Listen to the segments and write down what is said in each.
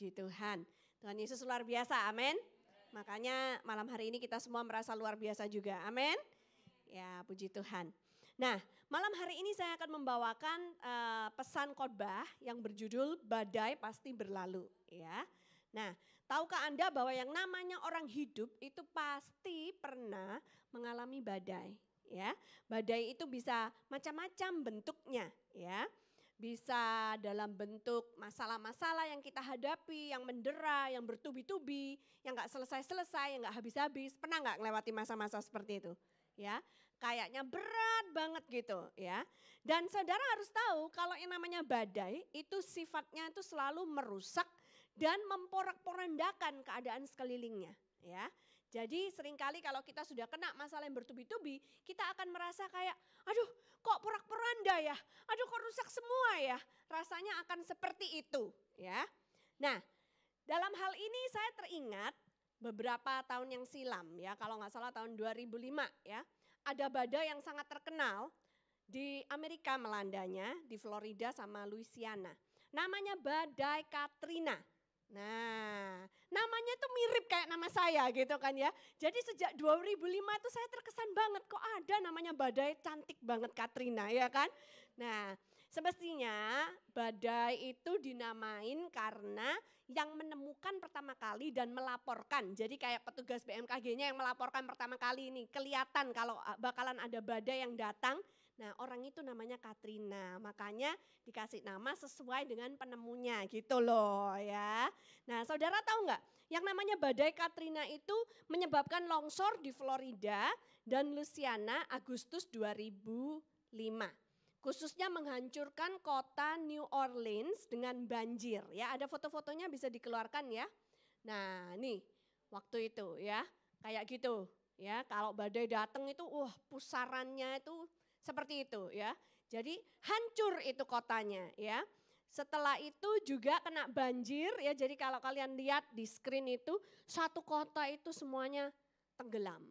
Puji Tuhan. Tuhan Yesus luar biasa, amin. Makanya malam hari ini kita semua merasa luar biasa juga, amin. Ya, puji Tuhan. Nah, malam hari ini saya akan membawakan pesan khotbah yang berjudul Badai Pasti Berlalu, ya. Nah, tahukah Anda bahwa yang namanya orang hidup itu pasti pernah mengalami badai, ya. Badai itu bisa macam-macam bentuknya, ya. Bisa dalam bentuk masalah-masalah yang kita hadapi, yang mendera, yang bertubi-tubi, yang gak selesai-selesai, yang gak habis-habis. Pernah gak melewati masa-masa seperti itu? Ya, kayaknya berat banget gitu ya. Dan saudara harus tahu kalau yang namanya badai itu sifatnya itu selalu merusak dan memporak-porandakan keadaan sekelilingnya. Ya, jadi seringkali kalau kita sudah kena masalah yang bertubi-tubi, kita akan merasa kayak, aduh kok porak-poranda ya, aduh kok rusak semua ya, rasanya akan seperti itu ya. Nah, dalam hal ini saya teringat beberapa tahun yang silam ya, kalau nggak salah tahun 2005 ya, ada badai yang sangat terkenal di Amerika melandanya, di Florida sama Louisiana. Namanya badai Katrina. Nah, namanya tuh mirip kayak nama saya gitu kan ya. Jadi sejak 2005 itu saya terkesan banget kok ada namanya badai cantik banget Katrina ya kan. Nah, semestinya badai itu dinamain karena yang menemukan pertama kali dan melaporkan. Jadi kayak petugas BMKG-nya yang melaporkan pertama kali ini kelihatan kalau bakalan ada badai yang datang. Nah, orang itu namanya Katrina, makanya dikasih nama sesuai dengan penemunya gitu loh ya. Nah, saudara tahu nggak yang namanya badai Katrina itu menyebabkan longsor di Florida dan Louisiana Agustus 2005. Khususnya menghancurkan kota New Orleans dengan banjir ya. Ada foto-fotonya bisa dikeluarkan ya. Nah, nih waktu itu ya, kayak gitu ya. Kalau badai datang itu pusarannya itu seperti itu ya. Jadi hancur itu kotanya ya. Setelah itu juga kena banjir ya. Jadi kalau kalian lihat di screen itu satu kota itu semuanya tenggelam,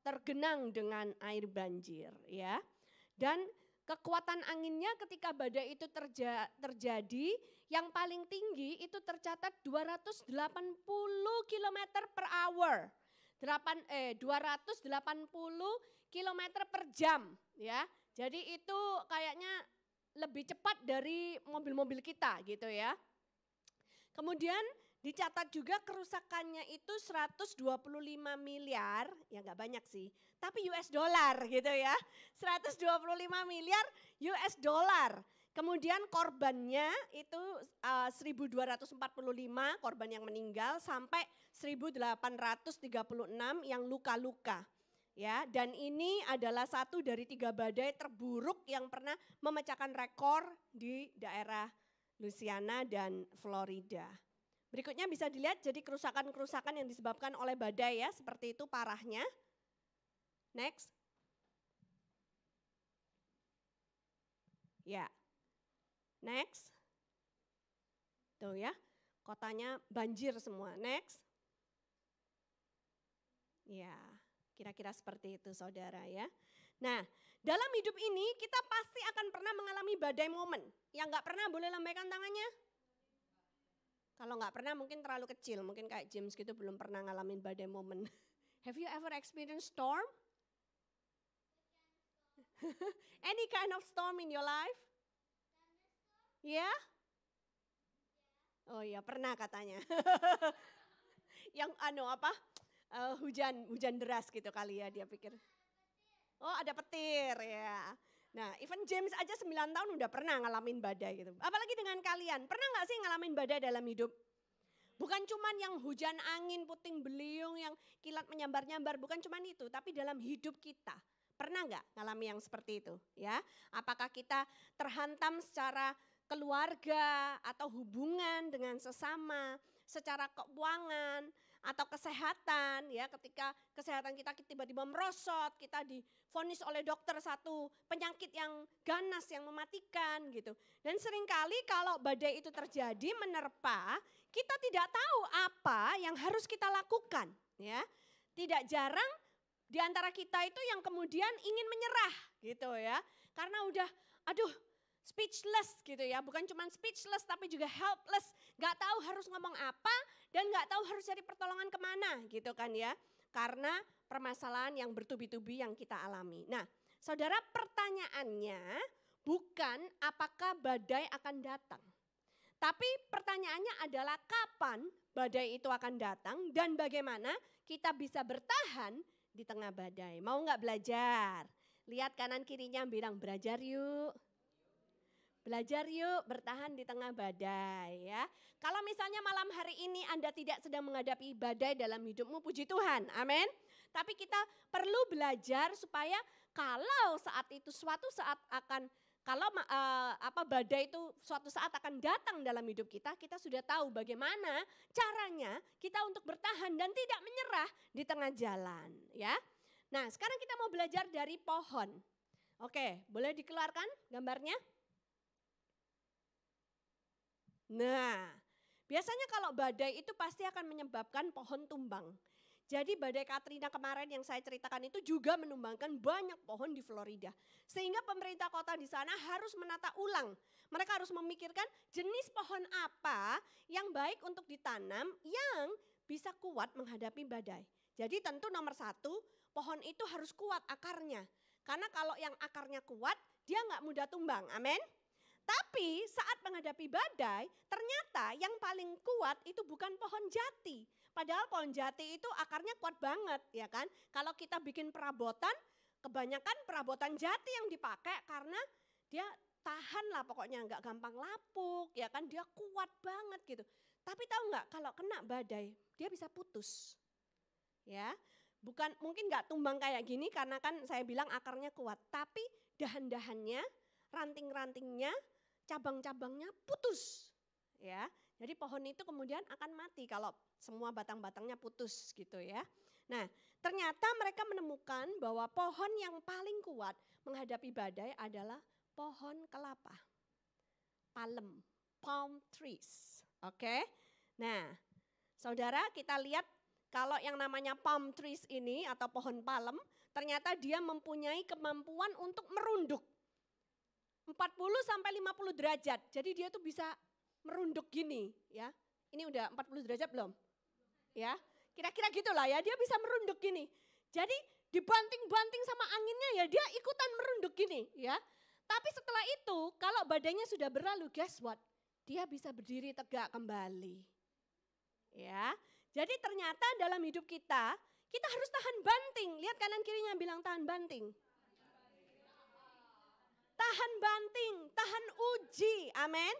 tergenang dengan air banjir ya. Dan kekuatan anginnya ketika badai itu terjadi yang paling tinggi itu tercatat 280 km per hour. 280 km per jam ya. Jadi itu kayaknya lebih cepat dari mobil-mobil kita gitu ya. Kemudian dicatat juga kerusakannya itu 125 miliar, ya nggak banyak sih, tapi US dollar gitu ya. 125 miliar US dollar. Kemudian korbannya itu 1245 korban yang meninggal sampai 1836 yang luka-luka. Ya, dan ini adalah satu dari 3 badai terburuk yang pernah memecahkan rekor di daerah Louisiana dan Florida. Berikutnya bisa dilihat jadi kerusakan-kerusakan yang disebabkan oleh badai ya, seperti itu parahnya. Next. Ya. Next. Tuh ya, kotanya banjir semua. Next. Ya, kira-kira seperti itu saudara ya. Nah, dalam hidup ini kita pasti akan pernah mengalami badai momen. Yang gak pernah boleh lambaikan tangannya. Kalau gak pernah mungkin terlalu kecil, mungkin kayak James gitu belum pernah ngalamin badai momen. Have you ever experienced storm? Any kind of storm in your life? Ya? Yeah? Oh iya pernah katanya. Yang hujan deras gitu kali ya dia pikir. Oh ada petir ya. Nah even James aja 9 tahun udah pernah ngalamin badai gitu. Apalagi dengan kalian, pernah gak sih ngalamin badai dalam hidup? Bukan cuman yang hujan angin, puting beliung, yang kilat menyambar-nyambar, bukan cuman itu. Tapi dalam hidup kita, pernah gak ngalami yang seperti itu? Ya, apakah kita terhantam secara keluarga atau hubungan dengan sesama, secara keuangan atau kesehatan ya, ketika kesehatan kita tiba-tiba merosot, kita divonis oleh dokter satu penyakit yang ganas yang mematikan gitu. Dan seringkali kalau badai itu terjadi menerpa, kita tidak tahu apa yang harus kita lakukan ya. Tidak jarang di antara kita itu yang kemudian ingin menyerah gitu ya. Karena udah speechless gitu ya. Bukan cuma speechless tapi juga helpless. Gak tahu harus ngomong apa dan gak tahu harus cari pertolongan kemana gitu kan ya. Karena permasalahan yang bertubi-tubi yang kita alami. Nah saudara, pertanyaannya bukan apakah badai akan datang. Tapi pertanyaannya adalah kapan badai itu akan datang dan bagaimana kita bisa bertahan di tengah badai. Mau gak belajar? Lihat kanan kirinya bilang belajar yuk. Belajar yuk bertahan di tengah badai ya. Kalau misalnya malam hari ini Anda tidak sedang menghadapi badai dalam hidupmu, puji Tuhan, amin. Tapi kita perlu belajar supaya kalau saat itu suatu saat akan, kalau badai itu suatu saat akan datang dalam hidup kita, kita sudah tahu bagaimana caranya kita untuk bertahan dan tidak menyerah di tengah jalan ya. Nah sekarang kita mau belajar dari pohon. Oke, boleh dikeluarkan gambarnya? Nah, biasanya kalau badai itu pasti akan menyebabkan pohon tumbang. Jadi badai Katrina kemarin yang saya ceritakan itu juga menumbangkan banyak pohon di Florida. Sehingga pemerintah kota di sana harus menata ulang. Mereka harus memikirkan jenis pohon apa yang baik untuk ditanam yang bisa kuat menghadapi badai. Jadi tentu nomor satu, pohon itu harus kuat akarnya. Karena kalau yang akarnya kuat, dia nggak mudah tumbang, amin. Tapi saat menghadapi badai, ternyata yang paling kuat itu bukan pohon jati. Padahal pohon jati itu akarnya kuat banget ya kan. Kalau kita bikin perabotan, kebanyakan perabotan jati yang dipakai karena dia tahan lah pokoknya, nggak gampang lapuk ya kan. Dia kuat banget gitu. Tapi tahu nggak kalau kena badai, dia bisa putus. Ya, bukan mungkin nggak tumbang kayak gini karena kan saya bilang akarnya kuat. Tapi dahan-dahannya, ranting-rantingnya, cabang-cabangnya putus ya. Jadi pohon itu kemudian akan mati kalau semua batang-batangnya putus gitu ya. Nah ternyata mereka menemukan bahwa pohon yang paling kuat menghadapi badai adalah pohon kelapa. Palm trees. Oke. Nah saudara, kita lihat kalau yang namanya palm trees ini atau pohon palem, ternyata dia mempunyai kemampuan untuk merunduk. 40 sampai 50 derajat. Jadi dia tuh bisa merunduk gini ya. Ini udah 40 derajat belum? Ya. Kira-kira gitulah ya, dia bisa merunduk gini. Jadi dibanting-banting sama anginnya ya dia ikutan merunduk gini ya. Tapi setelah itu kalau badainya sudah berlalu, guess what? Dia bisa berdiri tegak kembali. Ya. Jadi ternyata dalam hidup kita harus tahan banting. Lihat kanan kirinya bilang tahan banting. Tahan banting, tahan uji, amin.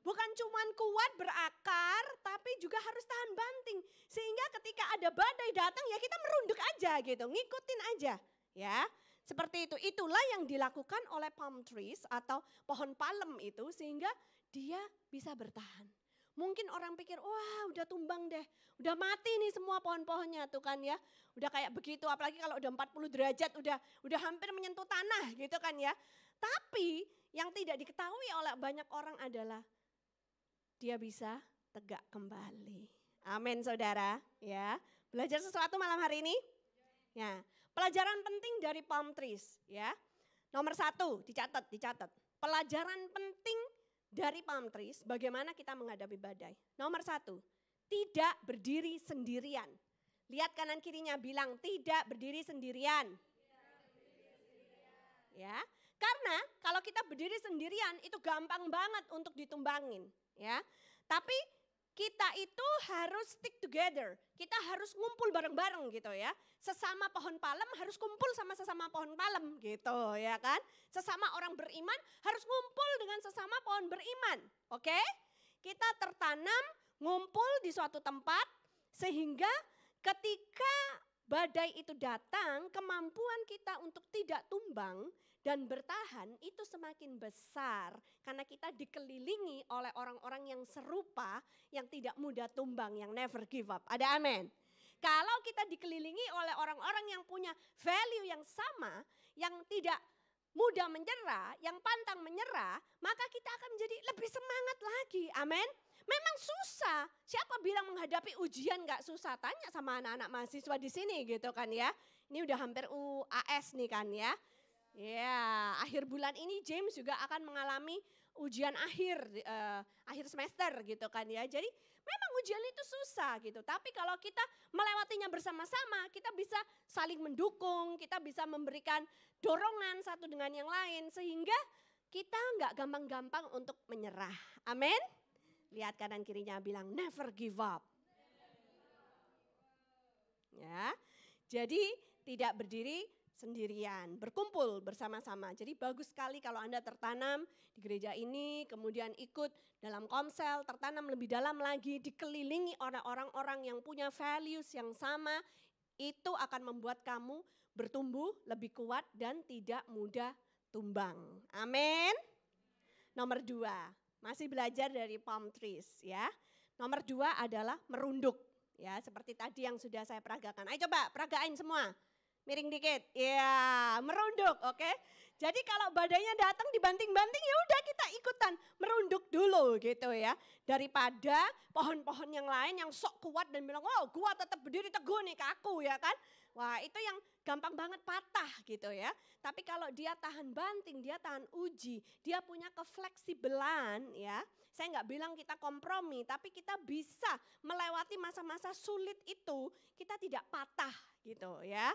Bukan cuma kuat berakar, tapi juga harus tahan banting. Sehingga ketika ada badai datang ya kita merunduk aja gitu, ngikutin aja. Ya, seperti itu. Itulah yang dilakukan oleh palm trees atau pohon palem itu sehingga dia bisa bertahan. Mungkin orang pikir, wah udah tumbang deh, udah mati nih semua pohon-pohonnya tuh kan ya. Udah kayak begitu, apalagi kalau udah 40 derajat, udah hampir menyentuh tanah gitu kan ya. Tapi yang tidak diketahui oleh banyak orang adalah dia bisa tegak kembali. Amin saudara ya. Belajar sesuatu malam hari ini? Ya, pelajaran penting dari palm trees ya. Nomor 1, dicatat. Pelajaran penting dari palm trees, bagaimana kita menghadapi badai. Nomor 1, tidak berdiri sendirian. Lihat kanan kirinya bilang tidak berdiri sendirian. Ya, karena kalau kita berdiri sendirian itu gampang banget untuk ditumbangin. Ya, tapi kita itu harus stick together. Kita harus ngumpul bareng-bareng gitu ya. Sesama pohon palem harus kumpul sama sesama pohon palem gitu ya kan. Sesama orang beriman harus ngumpul dengan sesama pohon beriman. Oke? Kita tertanam ngumpul di suatu tempat sehingga ketika badai itu datang, kemampuan kita untuk tidak tumbang dan bertahan itu semakin besar karena kita dikelilingi oleh orang-orang yang serupa, yang tidak mudah tumbang, yang never give up. Ada amin? Kalau kita dikelilingi oleh orang-orang yang punya value yang sama, yang tidak mudah menyerah, yang pantang menyerah, maka kita akan menjadi lebih semangat lagi. Amin? Memang susah. Siapa bilang menghadapi ujian gak susah? Tanya sama anak-anak mahasiswa di sini gitu kan ya. Ini udah hampir UAS nih kan ya. Ya, akhir bulan ini James juga akan mengalami ujian akhir semester gitu kan ya. Jadi memang ujian itu susah gitu. Tapi kalau kita melewatinya bersama-sama, kita bisa saling mendukung, kita bisa memberikan dorongan satu dengan yang lain sehingga kita nggak gampang-gampang untuk menyerah. Amin. Lihat kanan kirinya bilang never give up. Ya. Jadi tidak berdiri sendirian, berkumpul bersama-sama. Jadi bagus sekali kalau Anda tertanam di gereja ini, kemudian ikut dalam komsel, tertanam lebih dalam lagi, dikelilingi oleh orang-orang yang punya values yang sama, itu akan membuat kamu bertumbuh lebih kuat dan tidak mudah tumbang. Amin. Nomor 2, masih belajar dari palm trees ya. Nomor 2 adalah merunduk ya, seperti tadi yang sudah saya peragakan. Ayo coba peragain semua. Miring dikit, ya merunduk, oke. Jadi kalau badainya datang dibanting-banting ya udah kita ikutan merunduk dulu gitu ya. Daripada pohon-pohon yang lain yang sok kuat dan bilang, oh gua tetap berdiri teguh nih kaku ya kan. Wah itu yang gampang banget patah gitu ya. Tapi kalau dia tahan banting, dia tahan uji, dia punya kefleksibelan ya. Saya nggak bilang kita kompromi, tapi kita bisa melewati masa-masa sulit itu, kita tidak patah gitu ya.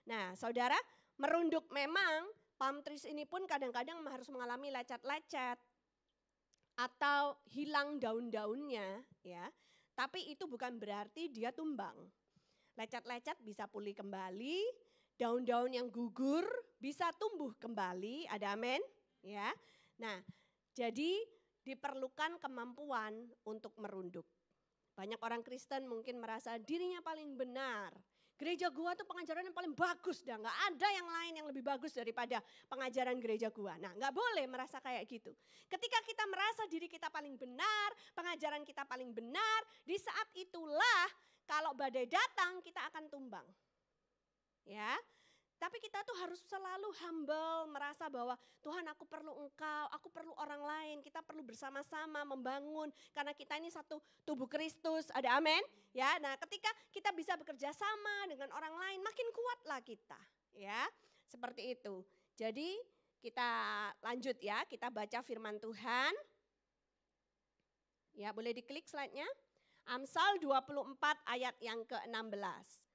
Nah saudara, merunduk memang palm trees ini pun kadang-kadang harus mengalami lecet-lecet atau hilang daun-daunnya ya. Tapi itu bukan berarti dia tumbang. Lecet-lecet bisa pulih kembali, daun-daun yang gugur bisa tumbuh kembali, ada amin ya. Nah jadi diperlukan kemampuan untuk merunduk. Banyak orang Kristen mungkin merasa dirinya paling benar. Gereja gua tuh pengajaran yang paling bagus dah, nggak ada yang lain yang lebih bagus daripada pengajaran gereja gua. Nah nggak boleh merasa kayak gitu. Ketika kita merasa diri kita paling benar, pengajaran kita paling benar, di saat itulah kalau badai datang kita akan tumbang. Ya, tapi kita tuh harus selalu humble, merasa bahwa Tuhan aku perlu Engkau, aku perlu orang lain, kita perlu bersama-sama membangun. Karena kita ini satu tubuh Kristus, ada amin. Ya, nah ketika kita bisa bekerja sama dengan orang lain, makin kuatlah kita. Ya, seperti itu. Jadi kita lanjut ya, kita baca firman Tuhan. Ya, boleh diklik slide-nya. Amsal 24 ayat yang ke-16.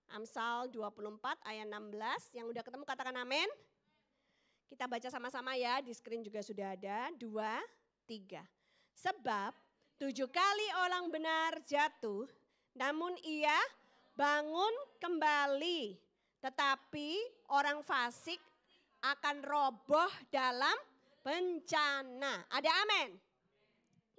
Amsal 24 ayat 16, yang udah ketemu katakan amin. Kita baca sama-sama ya, di screen juga sudah ada, 2, 3. Sebab 7 kali orang benar jatuh, namun ia bangun kembali. Tetapi orang fasik akan roboh dalam bencana. Ada amin?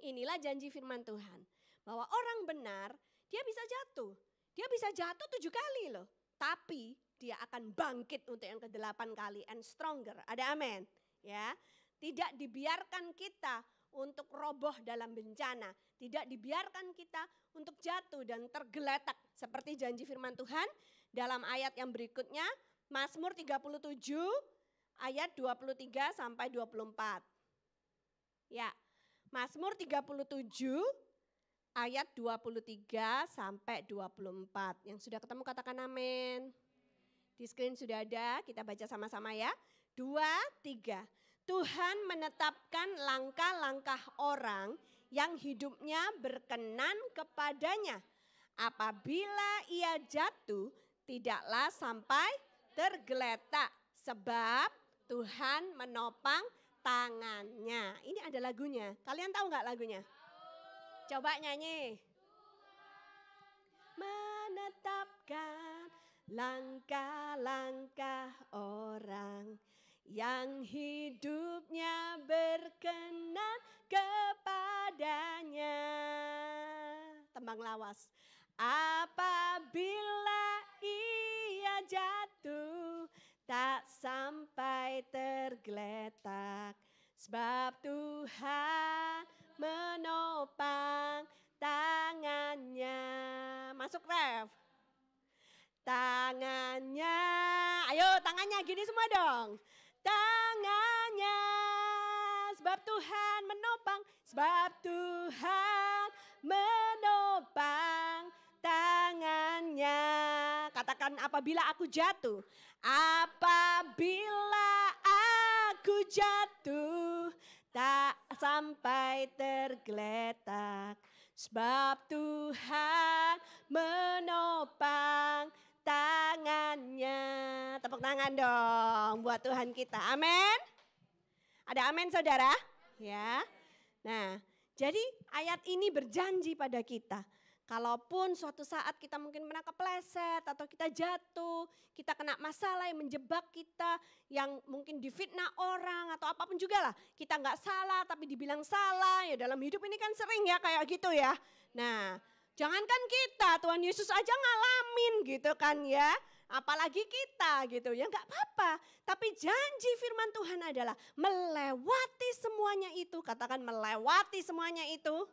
Inilah janji firman Tuhan, bahwa orang benar dia bisa jatuh. Dia bisa jatuh 7 kali loh. Tapi dia akan bangkit untuk yang ke-8 kali and stronger. Ada amin? Ya. Tidak dibiarkan kita untuk roboh dalam bencana. Tidak dibiarkan kita untuk jatuh dan tergeletak. Seperti janji firman Tuhan dalam ayat yang berikutnya. Mazmur 37 ayat 23 sampai 24. Ya. Mazmur 37 ayat 23 sampai 24. Yang sudah ketemu katakan amin. Di screen sudah ada, kita baca sama-sama ya. 2, 3. Tuhan menetapkan langkah-langkah orang yang hidupnya berkenan kepadanya. Apabila ia jatuh, tidaklah sampai tergeletak. Sebab Tuhan menopang tangannya. Ini ada lagunya. Kalian tahu nggak lagunya? Coba nyanyi. Menetapkan langkah-langkah orang yang hidupnya berkenan kepadanya. Tembang lawas. Apabila ia jatuh, tak sampai tergeletak. Sebab Tuhan menopang tangannya. Masuk ref. Tangannya. Ayo tangannya gini semua dong. Tangannya. Sebab Tuhan menopang. Sebab Tuhan menopang tangannya. Katakan apabila aku jatuh. Apabila aku jatuh, tak sampai tergeletak. Sebab Tuhan menopang tangannya. Tepuk tangan dong buat Tuhan kita. Amin. Ada amin saudara? Ya. Nah, jadi ayat ini berjanji pada kita. Kalaupun suatu saat kita mungkin pernah kepleset atau kita jatuh, kita kena masalah yang menjebak kita, yang mungkin difitnah orang atau apapun juga lah. Kita nggak salah tapi dibilang salah, ya dalam hidup ini kan sering ya kayak gitu ya. Nah, jangankan kita, Tuhan Yesus aja ngalamin gitu kan ya. Apalagi kita gitu ya, nggak apa-apa. Tapi janji firman Tuhan adalah melewati semuanya itu. Katakan melewati semuanya itu.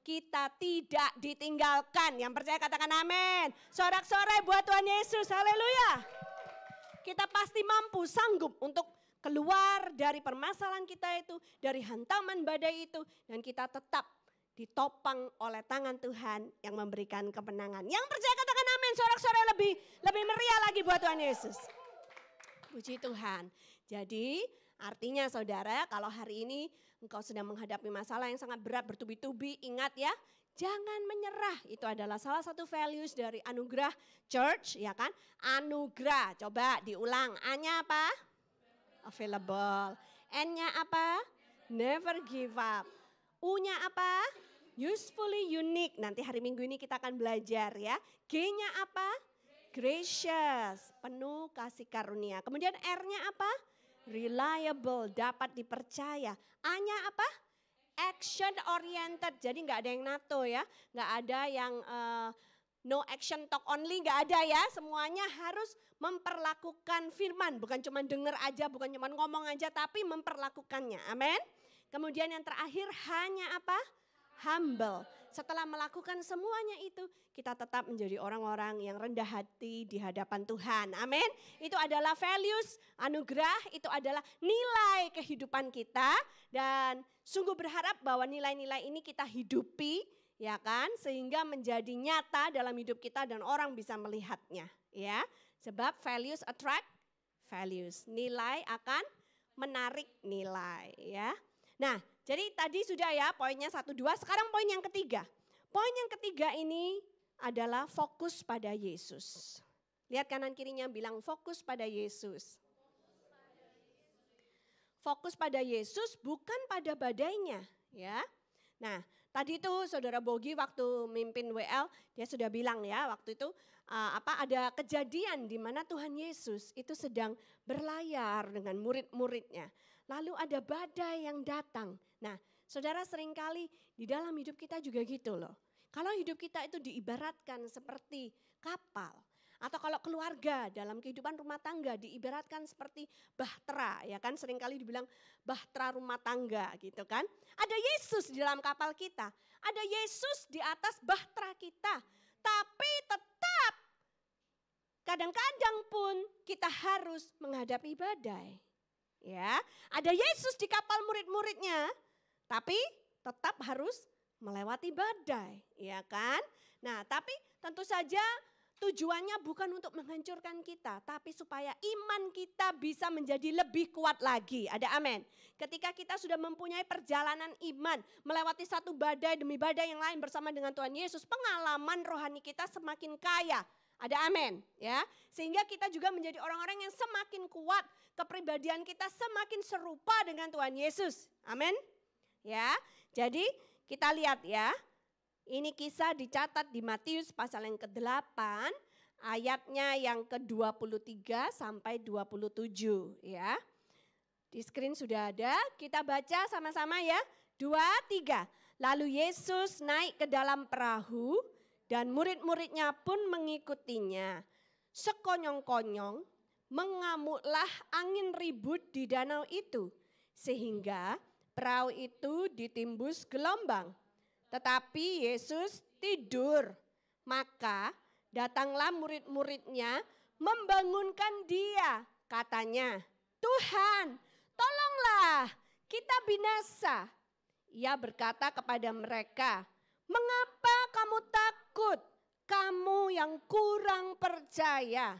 Kita tidak ditinggalkan. Yang percaya katakan amin. Sorak-sorai buat Tuhan Yesus, haleluya. Kita pasti mampu, sanggup untuk keluar dari permasalahan kita itu, dari hantaman badai itu. Dan kita tetap ditopang oleh tangan Tuhan yang memberikan kemenangan. Yang percaya katakan amin, sorak-sorai lebih meriah lagi buat Tuhan Yesus. Puji Tuhan. Jadi artinya saudara, kalau hari ini engkau sedang menghadapi masalah yang sangat berat bertubi-tubi, ingat ya, jangan menyerah. Itu adalah salah satu values dari Anugerah Church, ya kan? Anugerah, coba diulang. A-nya apa? Available. N-nya apa? Never give up. U-nya apa? Usefully unique. Nanti hari Minggu ini kita akan belajar ya. G-nya apa? Gracious. Penuh kasih karunia. Kemudian R-nya apa? Reliable. Dapat dipercaya. A-nya apa? Action oriented. Jadi nggak ada yang NATO ya. Nggak ada yang no action talk only. Nggak ada ya. Semuanya harus memperlakukan firman. Bukan cuma dengar aja, bukan cuma ngomong aja, tapi memperlakukannya. Amin. Kemudian yang terakhir hanya apa? Humble. Setelah melakukan semuanya itu, kita tetap menjadi orang-orang yang rendah hati di hadapan Tuhan. Amin. Itu adalah values anugerah, itu adalah nilai kehidupan kita. Dan sungguh berharap bahwa nilai-nilai ini kita hidupi, ya kan? Sehingga menjadi nyata dalam hidup kita dan orang bisa melihatnya. Ya, sebab values attract values. Nilai akan menarik nilai, ya. Nah, jadi tadi sudah ya poinnya 1, 2, sekarang poin yang ketiga. Poin yang ketiga ini adalah fokus pada Yesus. Lihat kanan kirinya bilang fokus pada Yesus. Fokus pada Yesus bukan pada badainya, ya. Nah, tadi itu Saudara Bogi waktu mimpin WL, dia sudah bilang ya waktu itu ada kejadian di mana Tuhan Yesus itu sedang berlayar dengan murid-muridnya. Lalu ada badai yang datang. Nah, saudara seringkali di dalam hidup kita juga gitu loh. Kalau hidup kita itu diibaratkan seperti kapal. Atau kalau keluarga dalam kehidupan rumah tangga diibaratkan seperti bahtera. Ya kan seringkali dibilang bahtera rumah tangga gitu kan. Ada Yesus di dalam kapal kita. Ada Yesus di atas bahtera kita. Tapi tetap kadang-kadang pun kita harus menghadapi badai. Ya, ada Yesus di kapal murid-muridnya, tapi tetap harus melewati badai, ya kan? Nah, tapi tentu saja tujuannya bukan untuk menghancurkan kita, tapi supaya iman kita bisa menjadi lebih kuat lagi. Ada amin. Ketika kita sudah mempunyai perjalanan iman, melewati satu badai demi badai yang lain bersama dengan Tuhan Yesus, pengalaman rohani kita semakin kaya. Ada amin, ya. Sehingga kita juga menjadi orang-orang yang semakin kuat, kepribadian kita semakin serupa dengan Tuhan Yesus. Amin. Ya. Jadi kita lihat ya. Ini kisah dicatat di Matius pasal yang ke-8, ayatnya yang ke-23 sampai 27 ya. Di screen sudah ada, kita baca sama-sama ya. 2, 3. Lalu Yesus naik ke dalam perahu dan murid-muridnya pun mengikutinya. Sekonyong-konyong mengamuklah angin ribut di danau itu, sehingga perahu itu ditimbus gelombang. Tetapi Yesus tidur. Maka datanglah murid-muridnya membangunkan dia. Katanya, Tuhan, tolonglah, kita binasa. Ia berkata kepada mereka, mengapa kamu takut, kamu yang kurang percaya?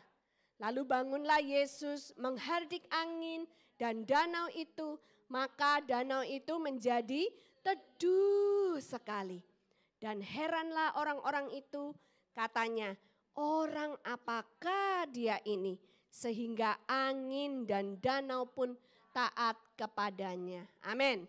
Lalu bangunlah Yesus menghardik angin dan danau itu, maka danau itu menjadi teduh sekali. Dan heranlah orang-orang itu, katanya, orang apakah dia ini? Sehingga angin dan danau pun taat kepadanya. Amin.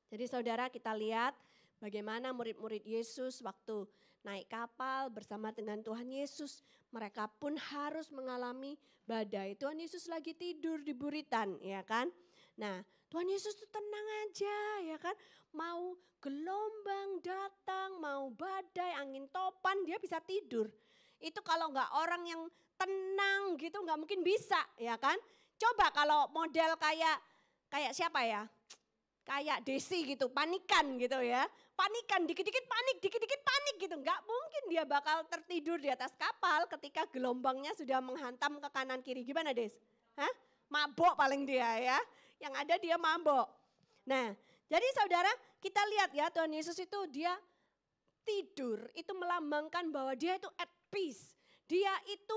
Jadi saudara, kita lihat bagaimana murid-murid Yesus waktu naik kapal bersama dengan Tuhan Yesus. Mereka pun harus mengalami badai. Tuhan Yesus lagi tidur di buritan, ya kan? Nah, Tuhan Yesus tuh tenang aja, ya kan? Mau gelombang datang, mau badai, angin topan, dia bisa tidur. Itu kalau nggak orang yang tenang gitu nggak mungkin bisa, ya kan? Coba kalau model kayak siapa ya? Kayak Desi gitu, panikan gitu ya. Panikan, dikit-dikit panik gitu. Nggak mungkin dia bakal tertidur di atas kapal ketika gelombangnya sudah menghantam ke kanan kiri. Gimana Des? Hah? Mabok paling dia ya. Yang ada dia mabok. Nah, jadi saudara kita lihat ya Tuhan Yesus itu dia tidur. Itu melambangkan bahwa dia itu at peace. Dia itu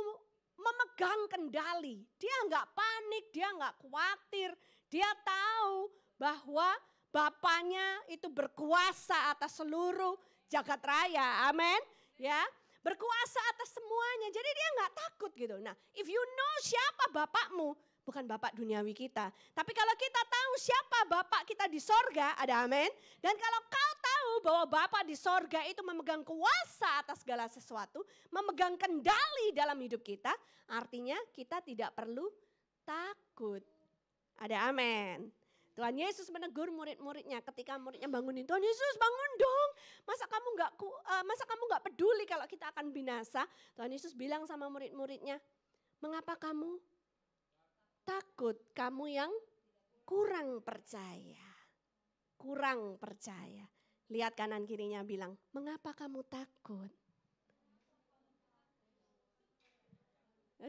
memegang kendali. Dia nggak panik, dia nggak khawatir. Dia tahu bahwa Bapaknya itu berkuasa atas seluruh jagat raya. Amin. Ya, berkuasa atas semuanya. Jadi dia nggak takut gitu. Nah, if you know siapa Bapakmu, bukan Bapak duniawi kita. Tapi kalau kita tahu siapa Bapak kita di sorga, ada amin. Dan kalau kau tahu bahwa Bapak di sorga itu memegang kuasa atas segala sesuatu, memegang kendali dalam hidup kita, artinya kita tidak perlu takut. Ada amin. Tuhan Yesus menegur murid-muridnya ketika muridnya bangunin, Tuhan Yesus bangun dong. Masa kamu nggak peduli kalau kita akan binasa? Tuhan Yesus bilang sama murid-muridnya, mengapa kamu takut? Kamu yang kurang percaya. Kurang percaya. Lihat kanan kirinya bilang, mengapa kamu takut?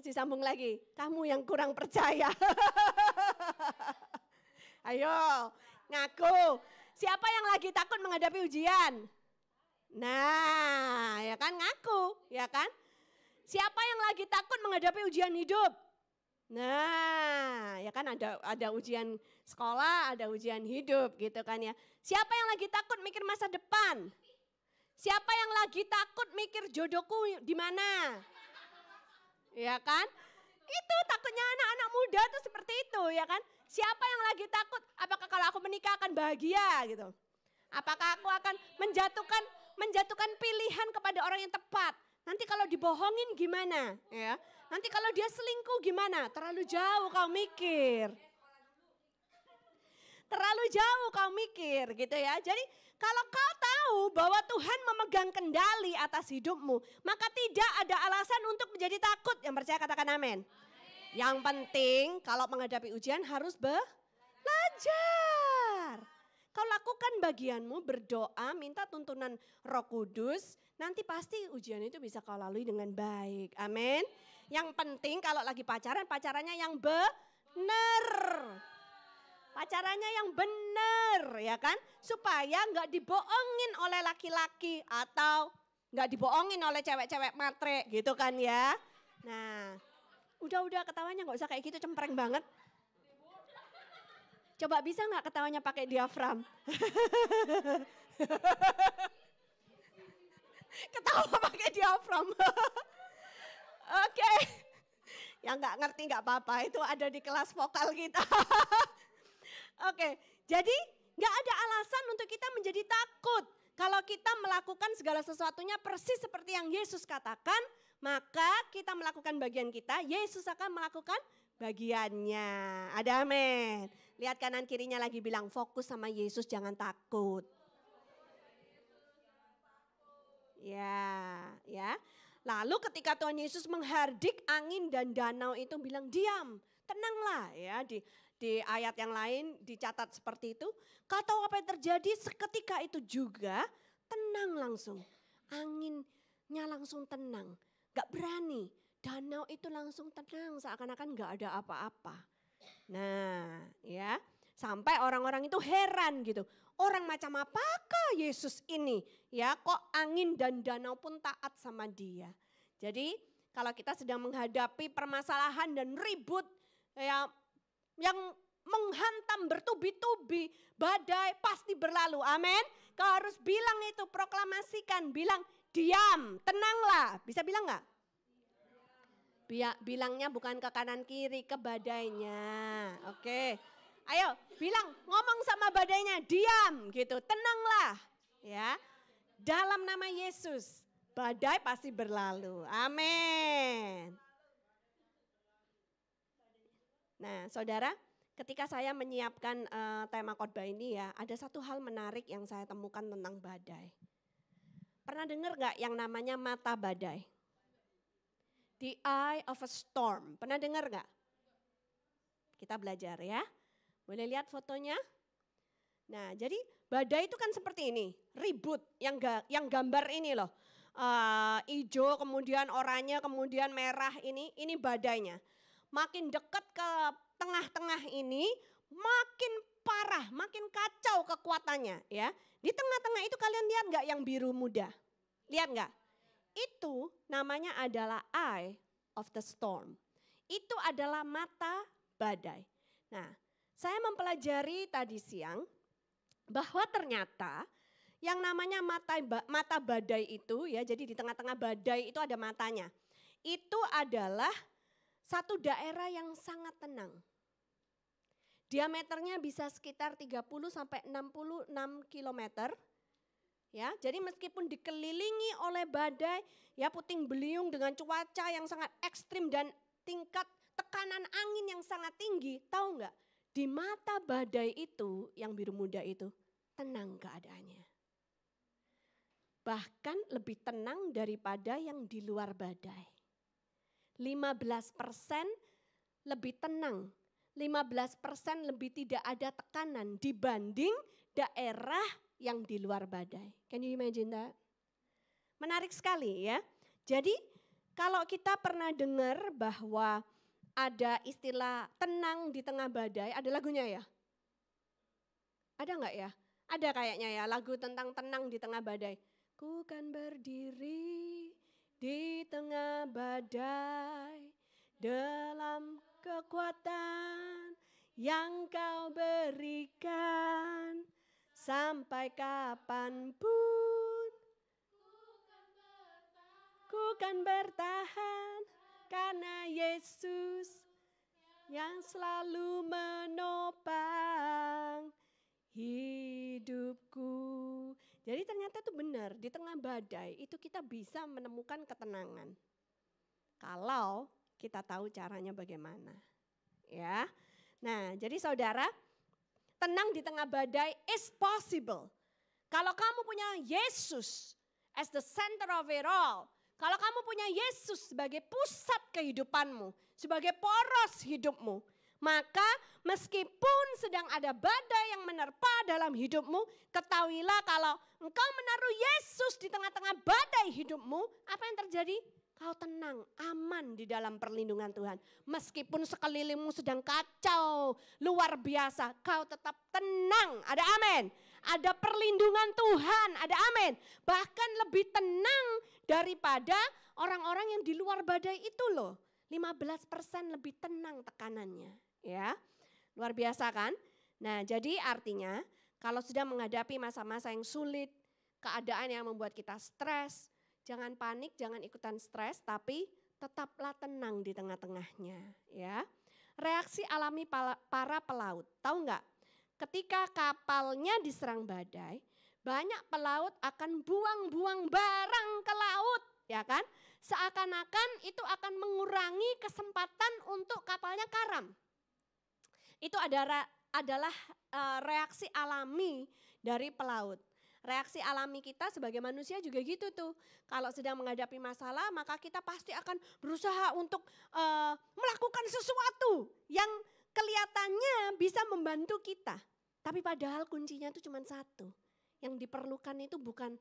Disambung lagi, kamu yang kurang percaya. Ayo, ngaku. Siapa yang lagi takut menghadapi ujian? Nah, ya kan ngaku, ya kan? Siapa yang lagi takut menghadapi ujian hidup? Nah, ya kan ada ujian sekolah, ada ujian hidup gitu kan ya. Siapa yang lagi takut mikir masa depan? Siapa yang lagi takut mikir jodohku di mana? Ya kan? Itu takutnya anak-anak muda tuh seperti itu ya kan. Siapa yang lagi takut apakah kalau aku menikah akan bahagia gitu. Apakah aku akan menjatuhkan pilihan kepada orang yang tepat. Nanti kalau dibohongin gimana ya. Nanti kalau dia selingkuh gimana. Terlalu jauh kau mikir. Terlalu jauh kau mikir gitu ya. Jadi kalau kau tahu bahwa Tuhan memegang kendali atas hidupmu, maka tidak ada alasan untuk menjadi takut. Yang percaya katakan amin. Yang penting kalau menghadapi ujian harus belajar. Kau lakukan bagianmu, berdoa, minta tuntunan Roh Kudus, nanti pasti ujian itu bisa kau lalui dengan baik. Amin. Yang penting kalau lagi pacarannya yang benar. Pacarannya yang benar ya kan. Supaya nggak dibohongin oleh laki-laki atau nggak dibohongin oleh cewek-cewek matre gitu kan ya. Nah, udah ketawanya nggak usah kayak gitu cempreng banget. Coba bisa nggak ketawanya pakai diafram? Ketawa pakai diafram. Oke. Yang nggak ngerti nggak apa-apa, itu ada di kelas vokal kita. Oke, jadi nggak ada alasan untuk kita menjadi takut. Kalau kita melakukan segala sesuatunya persis seperti yang Yesus katakan, maka kita melakukan bagian kita, Yesus akan melakukan bagiannya. Ada amin. Lihat kanan kirinya lagi bilang fokus sama Yesus, jangan takut. Ya. Lalu ketika Tuhan Yesus menghardik angin dan danau itu bilang diam, tenanglah ya. Di ayat yang lain dicatat seperti itu. Kau tahu apa yang terjadi? Seketika itu juga tenang langsung. Anginnya langsung tenang. Gak berani. Danau itu langsung tenang seakan-akan gak ada apa-apa. Nah ya. Sampai orang-orang itu heran gitu. Orang macam apakah Yesus ini? Ya kok angin dan danau pun taat sama dia. Jadi Kalau kita sedang menghadapi permasalahan dan ribut ya, yang menghantam bertubi-tubi, badai pasti berlalu. Amin. Kau harus bilang itu, proklamasikan, bilang diam, tenanglah. Bisa bilang enggak? Bilangnya bukan ke kanan kiri, ke badainya. Oke. Ayo, bilang, ngomong sama badainya, diam gitu, tenanglah. Ya. Dalam nama Yesus, badai pasti berlalu. Amin. Nah, saudara, ketika saya menyiapkan tema khotbah ini ya, ada satu hal menarik yang saya temukan tentang badai. Pernah dengar gak yang namanya mata badai? The eye of a storm. Pernah dengar gak? Kita belajar ya. Boleh lihat fotonya? Nah, jadi badai itu kan seperti ini, ribut. Yang gambar ini loh, hijau, kemudian oranye, kemudian merah ini badainya. Makin dekat ke tengah-tengah ini, makin parah, makin kacau kekuatannya ya. Di tengah-tengah itu kalian lihat gak yang biru muda? Lihat gak? Itu namanya adalah eye of the storm. Itu adalah mata badai. Nah, saya mempelajari tadi siang bahwa ternyata yang namanya mata badai itu ya, jadi di tengah-tengah badai itu ada matanya. Itu adalah satu daerah yang sangat tenang. Diameternya bisa sekitar 30 sampai 66 kilometer. Ya, jadi meskipun dikelilingi oleh badai, ya puting beliung dengan cuaca yang sangat ekstrim dan tingkat tekanan angin yang sangat tinggi, tahu nggak? Di mata badai itu, yang biru muda itu, tenang keadaannya. Bahkan lebih tenang daripada yang di luar badai. 15% lebih tenang, 15% lebih tidak ada tekanan dibanding daerah yang di luar badai. Can you imagine that? Menarik sekali ya. Jadi kalau kita pernah dengar bahwa ada istilah tenang di tengah badai, ada lagunya ya? Ada enggak ya? Ada kayaknya ya, lagu tentang tenang di tengah badai. Ku kan berdiri di tengah badai dalam kekuatan yang kau berikan. Sampai kapanpun ku kan bertahan karena Yesus yang selalu menopang hidupku. Jadi ternyata itu benar, di tengah badai itu kita bisa menemukan ketenangan. Kalau kita tahu caranya bagaimana. Ya. Nah, jadi saudara, tenang di tengah badai is possible. Kalau kamu punya Yesus as the center of it all. Kalau kamu punya Yesus sebagai pusat kehidupanmu, sebagai poros hidupmu. Maka meskipun sedang ada badai yang menerpa dalam hidupmu, ketahuilah kalau engkau menaruh Yesus di tengah-tengah badai hidupmu, apa yang terjadi? Kau tenang, aman di dalam perlindungan Tuhan. Meskipun sekelilingmu sedang kacau, luar biasa, kau tetap tenang. Ada amin. Ada perlindungan Tuhan, ada amin. Bahkan lebih tenang daripada orang-orang yang di luar badai itu loh. 15% lebih tenang tekanannya. Ya, luar biasa kan? Nah, jadi artinya kalau sedang menghadapi masa-masa yang sulit, keadaan yang membuat kita stres, jangan panik, jangan ikutan stres, tapi tetaplah tenang di tengah-tengahnya. Ya, reaksi alami para pelaut, tahu nggak? Ketika kapalnya diserang badai, banyak pelaut akan buang-buang barang ke laut, ya kan? Seakan-akan itu akan mengurangi kesempatan untuk kapalnya karam. Itu adalah reaksi alami dari pelaut. Reaksi alami kita sebagai manusia juga gitu tuh. Kalau sedang menghadapi masalah, maka kita pasti akan berusaha untuk melakukan sesuatu yang kelihatannya bisa membantu kita. Tapi padahal kuncinya itu cuma satu. Yang diperlukan itu bukan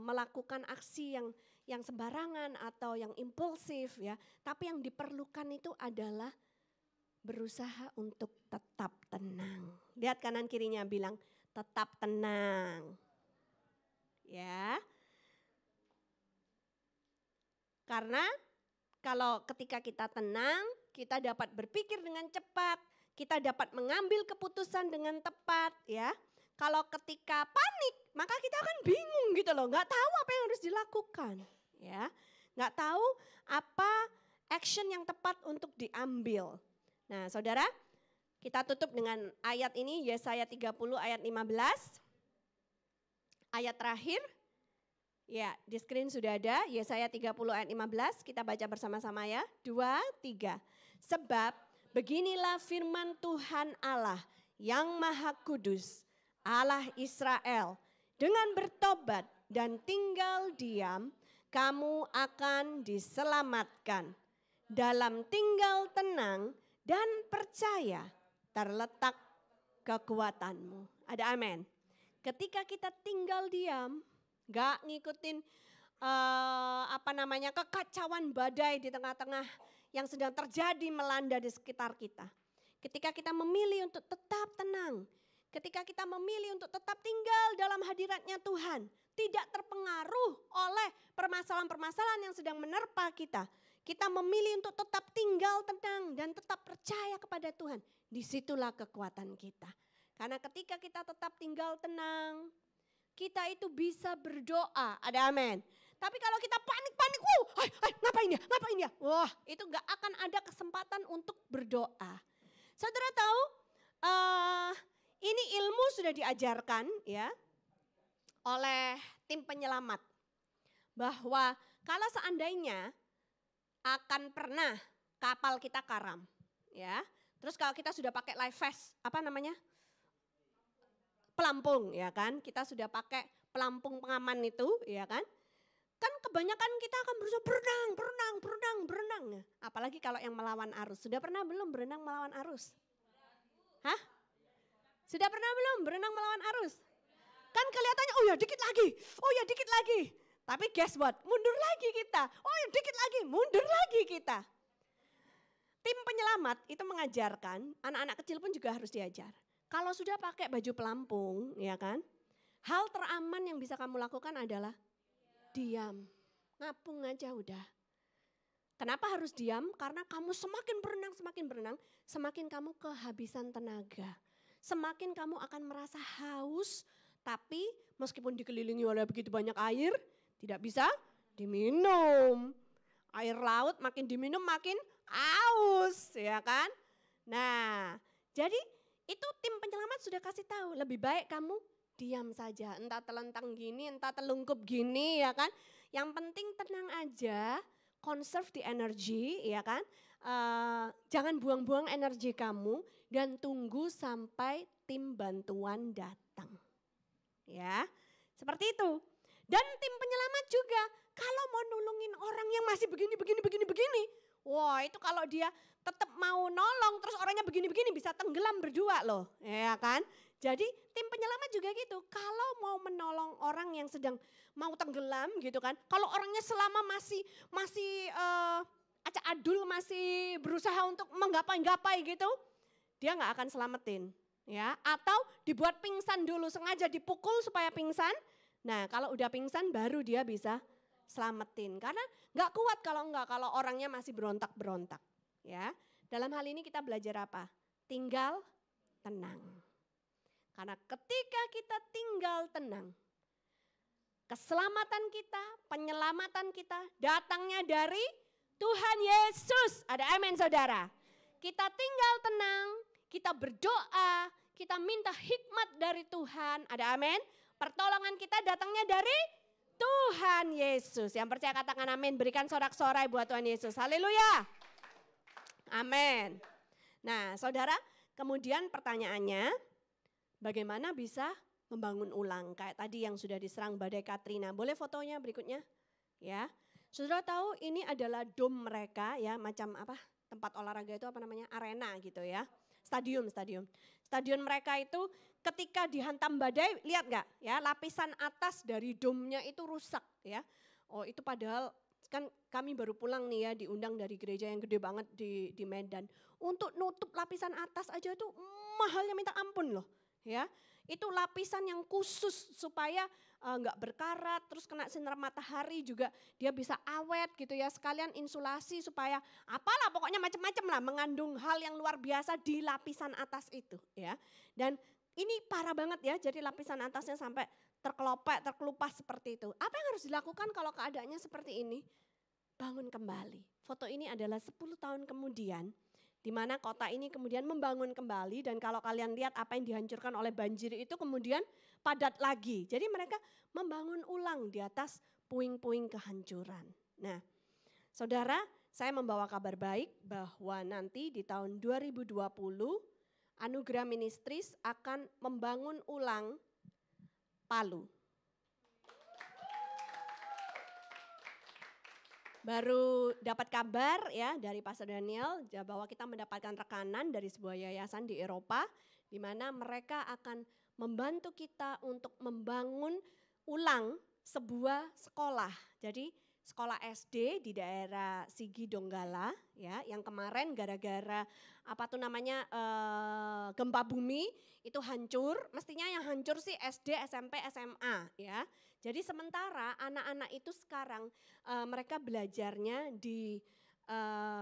melakukan aksi yang sembarangan atau yang impulsif ya. Tapi yang diperlukan itu adalah berusaha untuk tetap tenang. Lihat kanan kirinya bilang tetap tenang. Ya. Karena kalau ketika kita tenang, kita dapat berpikir dengan cepat, kita dapat mengambil keputusan dengan tepat ya. Kalau ketika panik, maka kita akan bingung gitu loh, nggak tahu apa yang harus dilakukan ya. Nggak tahu apa action yang tepat untuk diambil. Nah saudara, kita tutup dengan ayat ini, Yesaya 30 ayat 15. Ayat terakhir, ya di screen sudah ada, Yesaya 30 ayat 15, kita baca bersama-sama ya. 2, 3. Sebab beginilah firman Tuhan Allah yang Maha Kudus, Allah Israel, dengan bertobat dan tinggal diam, kamu akan diselamatkan. Dalam tinggal tenang dan percaya terletak kekuatanmu. Ada amin. Ketika kita tinggal diam, gak ngikutin kekacauan badai di tengah-tengah yang sedang terjadi melanda di sekitar kita. Ketika kita memilih untuk tetap tenang, ketika kita memilih untuk tetap tinggal dalam hadiratnya Tuhan, tidak terpengaruh oleh permasalahan-permasalahan yang sedang menerpa kita. Kita memilih untuk tetap tinggal tenang dan tetap percaya kepada Tuhan. Disitulah kekuatan kita. Karena ketika kita tetap tinggal tenang, kita itu bisa berdoa. Ada amin. Tapi kalau kita panik-panik, ngapain ya? Wah, itu gak akan ada kesempatan untuk berdoa. Saudara tahu, ini ilmu sudah diajarkan ya oleh tim penyelamat. Bahwa kalau seandainya akan pernah kapal kita karam, ya. Terus kalau kita sudah pakai life vest, pelampung, ya kan? Kita sudah pakai pelampung pengaman itu, ya kan? Kan kebanyakan kita akan berusaha berenang. Apalagi kalau yang melawan arus. Sudah pernah belum berenang melawan arus? Hah? Sudah pernah belum berenang melawan arus? Kan kelihatannya, oh ya dikit lagi. Tapi guess what? Mundur lagi kita. Oh ya dikit lagi, mundur lagi kita. Tim penyelamat itu mengajarkan, anak-anak kecil pun juga harus diajar. Kalau sudah pakai baju pelampung, ya kan? Hal teraman yang bisa kamu lakukan adalah diam. Ngapung aja udah. Kenapa harus diam? Karena kamu semakin berenang, semakin kamu kehabisan tenaga. Semakin kamu akan merasa haus, tapi meskipun dikelilingi oleh begitu banyak air, tidak bisa diminum. Air laut makin diminum makin aus, ya kan? Nah, jadi itu tim penyelamat sudah kasih tahu, lebih baik kamu diam saja. Entah telentang gini, entah telungkup gini, ya kan? Yang penting tenang aja, conserve the energy, ya kan? Jangan buang-buang energi kamu dan tunggu sampai tim bantuan datang. Ya, seperti itu. Dan tim penyelamat juga kalau mau nulungin orang yang masih begini. Wah, itu kalau dia tetap mau nolong terus orangnya begini bisa tenggelam berdua loh, ya kan? Jadi tim penyelamat juga gitu. Kalau mau menolong orang yang sedang mau tenggelam gitu kan. Kalau orangnya selama masih acak adul, masih berusaha untuk menggapai gitu, dia nggak akan selamatin. Ya, atau dibuat pingsan dulu, sengaja dipukul supaya pingsan. Nah, kalau udah pingsan baru dia bisa selamatin. Karena nggak kuat kalau orangnya masih berontak-berontak. Ya, dalam hal ini kita belajar apa? Tinggal tenang. Karena ketika kita tinggal tenang, keselamatan kita, penyelamatan kita datangnya dari Tuhan Yesus. Ada amin saudara. Kita tinggal tenang, kita berdoa, kita minta hikmat dari Tuhan. Ada amin. Pertolongan kita datangnya dari Tuhan Yesus. Yang percaya katakan amin. Berikan sorak-sorai buat Tuhan Yesus. Haleluya. Amin. Nah saudara, kemudian pertanyaannya, bagaimana bisa membangun ulang? Kayak tadi yang sudah diserang badai Katrina. Boleh fotonya berikutnya? Ya. Saudara tahu ini adalah dom mereka ya, macam apa? Tempat olahraga itu apa namanya? Arena gitu ya. Stadion. Stadion mereka itu ketika dihantam badai, lihat gak ya, lapisan atas dari domnya itu rusak ya. Oh itu padahal kan kami baru pulang nih ya, diundang dari gereja yang gede banget di Medan. Untuk nutup lapisan atas aja itu mahalnya minta ampun loh ya. itu lapisan yang khusus supaya nggak berkarat, terus kena sinar matahari juga dia bisa awet gitu ya. Sekalian insulasi supaya apalah pokoknya macam-macam lah, mengandung hal yang luar biasa di lapisan atas itu ya. Dan ini parah banget ya, jadi lapisan atasnya sampai terkelopek, terkelupas seperti itu. Apa yang harus dilakukan kalau keadaannya seperti ini? Bangun kembali. Foto ini adalah 10 tahun kemudian, di mana kota ini kemudian membangun kembali, dan kalau kalian lihat apa yang dihancurkan oleh banjir itu kemudian padat lagi. Jadi mereka membangun ulang di atas puing-puing kehancuran. Nah, saudara, saya membawa kabar baik bahwa nanti di tahun 2020 Anugerah Ministries akan membangun ulang Palu. Baru dapat kabar ya dari Pastor Daniel bahwa kita mendapatkan rekanan dari sebuah yayasan di Eropa, di mana mereka akan membantu kita untuk membangun ulang sebuah sekolah. Jadi sekolah SD di daerah Sigi Donggala ya, yang kemarin gara-gara gempa bumi itu hancur. Mestinya yang hancur sih SD, SMP, SMA ya. Jadi sementara anak-anak itu sekarang mereka belajarnya di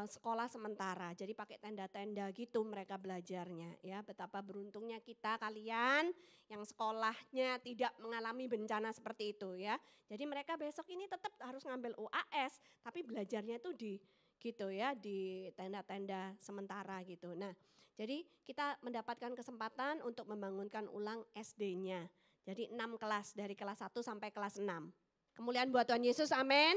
sekolah sementara. Jadi pakai tenda-tenda gitu mereka belajarnya ya. Betapa beruntungnya kita kalian yang sekolahnya tidak mengalami bencana seperti itu ya. Jadi mereka besok ini tetap harus ngambil UAS, tapi belajarnya itu di gitu ya, di tenda-tenda sementara gitu. Nah, jadi kita mendapatkan kesempatan untuk membangunkan ulang SD-nya. Jadi 6 kelas, dari kelas 1 sampai kelas 6. Kemuliaan buat Tuhan Yesus, amin.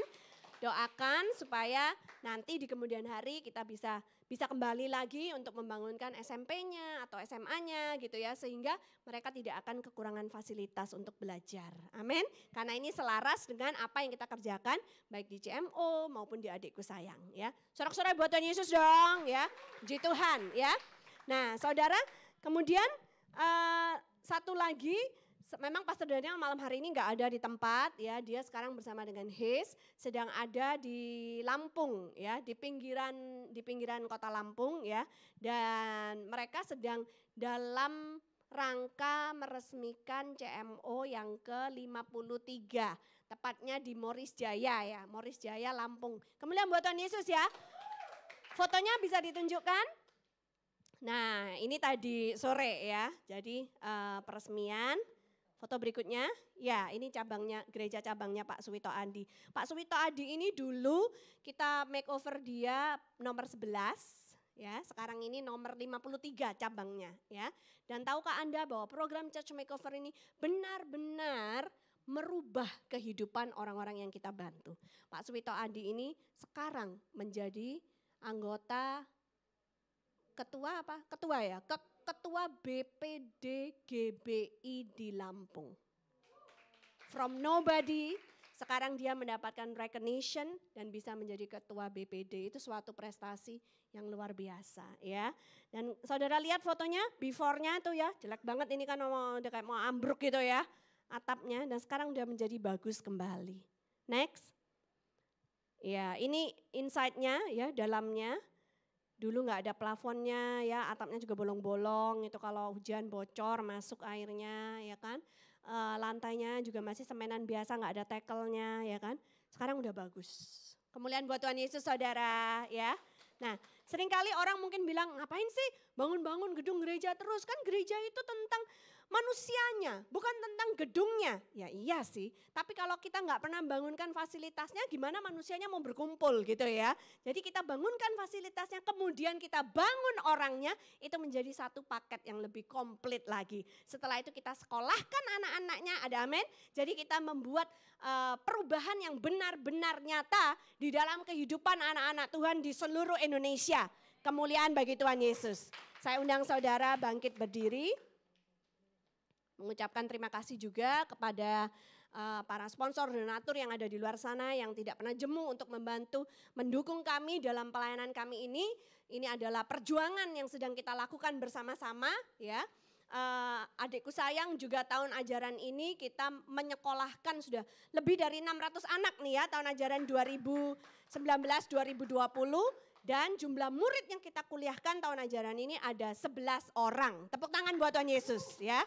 Doakan supaya nanti di kemudian hari kita bisa kembali lagi untuk membangunkan SMP-nya atau SMA-nya gitu ya. Sehingga mereka tidak akan kekurangan fasilitas untuk belajar. Amin. Karena ini selaras dengan apa yang kita kerjakan baik di CMO maupun di Adikku Sayang ya. Sorak-sorai buat Tuhan Yesus dong ya. Puji Tuhan ya. Nah saudara, kemudian satu lagi, memang Pastor Daniel malam hari ini nggak ada di tempat ya, dia sekarang bersama dengan His sedang ada di Lampung ya, di pinggiran kota Lampung ya, dan mereka sedang dalam rangka meresmikan CMO yang ke-53, tepatnya di Moris Jaya ya, Moris Jaya Lampung. Kemudian buat Tuhan Yesus ya, fotonya bisa ditunjukkan. Nah ini tadi sore ya, jadi peresmian. Foto berikutnya, ya ini cabangnya, gereja cabangnya Pak Suwito Adi. Pak Suwito Adi ini dulu kita makeover dia nomor 11, ya sekarang ini nomor 53 cabangnya. Ya. Dan tahukah Anda bahwa program Church Makeover ini benar-benar merubah kehidupan orang-orang yang kita bantu. Pak Suwito Adi ini sekarang menjadi anggota ketua apa? Ketua ya, Ketua BPD GBI di Lampung. From nobody, sekarang dia mendapatkan recognition dan bisa menjadi ketua BPD. Itu suatu prestasi yang luar biasa ya. Dan saudara lihat fotonya, before-nya tuh ya, jelek banget ini kan udah kayak mau ambruk gitu ya atapnya. Dan sekarang udah menjadi bagus kembali. Next. Ya ini inside-nya ya, dalamnya. Dulu nggak ada plafonnya ya, atapnya juga bolong-bolong, itu kalau hujan bocor masuk airnya ya kan. Lantainya juga masih semenan biasa, nggak ada tackle-nya ya kan. Sekarang udah bagus. Kemuliaan buat Tuhan Yesus saudara ya. Nah seringkali orang mungkin bilang ngapain sih bangun-bangun gedung gereja terus, kan gereja itu tentang manusianya, bukan tentang gedungnya. Ya iya sih, tapi kalau kita nggak pernah bangunkan fasilitasnya, gimana manusianya mau berkumpul gitu ya. Jadi kita bangunkan fasilitasnya, kemudian kita bangun orangnya, itu menjadi satu paket yang lebih komplit lagi. Setelah itu kita sekolahkan anak-anaknya, ada amin. Jadi kita membuat perubahan yang benar-benar nyata di dalam kehidupan anak-anak Tuhan di seluruh Indonesia. Kemuliaan bagi Tuhan Yesus. Saya undang saudara bangkit berdiri. Mengucapkan terima kasih juga kepada para sponsor donatur yang ada di luar sana yang tidak pernah jemu untuk membantu mendukung kami dalam pelayanan kami ini. Ini adalah perjuangan yang sedang kita lakukan bersama-sama ya. Adikku sayang juga tahun ajaran ini kita menyekolahkan sudah lebih dari 600 anak nih ya tahun ajaran 2019-2020. Dan jumlah murid yang kita kuliahkan tahun ajaran ini ada 11 orang. Tepuk tangan buat Tuhan Yesus ya.